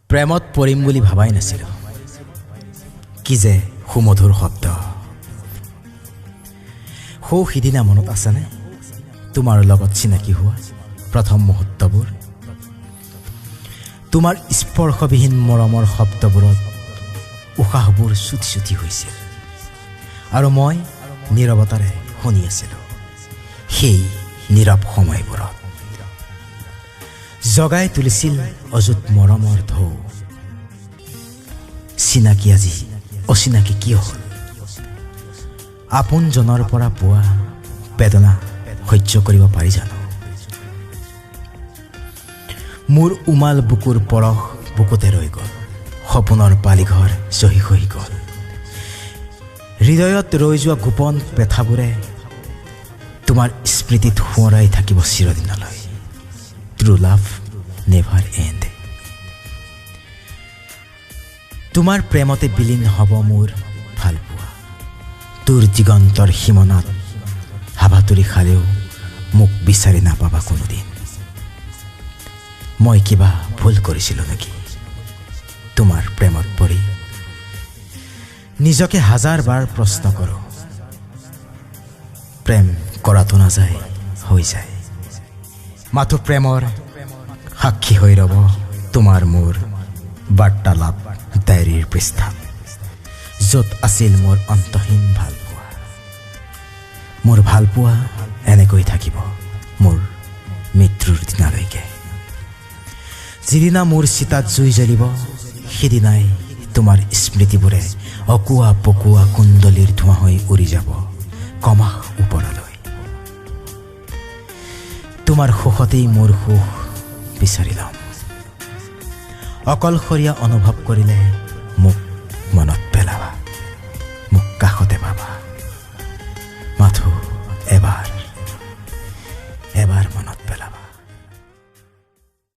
প্ৰেমত পৰিম বুলি ভাবাই নাছিলোঁ। কি যে সুমধুৰ শব্দ। সিদিনা মনত আছেনে তোমাৰ লগত চিনাকি হোৱা প্ৰথম মুহূৰ্তবোৰ? তোমাৰ স্পৰ্শবিহীন মৰমৰ শব্দবোৰত উশাহবোৰ চুটি চুটি হৈছিল আৰু মই নীৰৱতাৰে শুনি আছিলোঁ। সেই নীৰৱ সময়বোৰত জগাই তুলিছিল অযুত মৰমৰ ঢৌ। চিনাকি আজি অচিনাকি কিয় হ'ল? আপোনজনৰ পৰা পোৱা বেদনা সহ্য কৰিব পাৰি জানো? মোৰ উমাল বুকুৰ পৰশ বুকুতে ৰৈ গ'ল, সপোনৰ পালিঘৰ জহি খহি গ'ল। হৃদয়ত ৰৈ যোৱা গোপন পেথাবোৰে তোমাৰ স্মৃতিত সোঁৱৰাই থাকিব চিৰদিনলৈ। True love never and. তোমাৰ প্ৰেমতে বিলীন হ'ব মোৰ ভালপোৱা। তোৰ দিগন্তৰ সীমনাত হাবাতুৰি খালেও মোক বিচাৰি নাপাবা কোনোদিন। মই কিবা ভুল কৰিছিলোঁ নেকি তোমাৰ প্ৰেমত পৰি? নিজকে হাজাৰ বাৰ প্ৰশ্ন কৰোঁ। প্ৰেম কৰাটো নাযায়, হৈ যায়। মাথো প্ৰেমৰ সাক্ষী হৈ ৰ'ব তোমাৰ মোৰ বাৰ্তালাপ ডায়েৰীৰ পৃষ্ঠাত, য'ত আছিল মোৰ অন্তহীন ভালপোৱা। মোৰ ভালপোৱা এনেকৈ থাকিব মোৰ মৃত্যুৰ দিনালৈকে। যিদিনা মোৰ চিতাত জুই জ্বলিব, সিদিনাই তোমাৰ স্মৃতিবোৰে অকোৱা পকোৱা কুণ্ডলীৰ ধোঁৱা হৈ উৰি যাব কমাহ ওপৰলৈ। তোমাৰ সুখতেই মোৰ সুখ বিচাৰি ল'ম। অকলশৰীয়া অনুভৱ কৰিলে মোক মনত পেলাবা, মোক কাষতে পাবা। মাথো এবাৰ মনত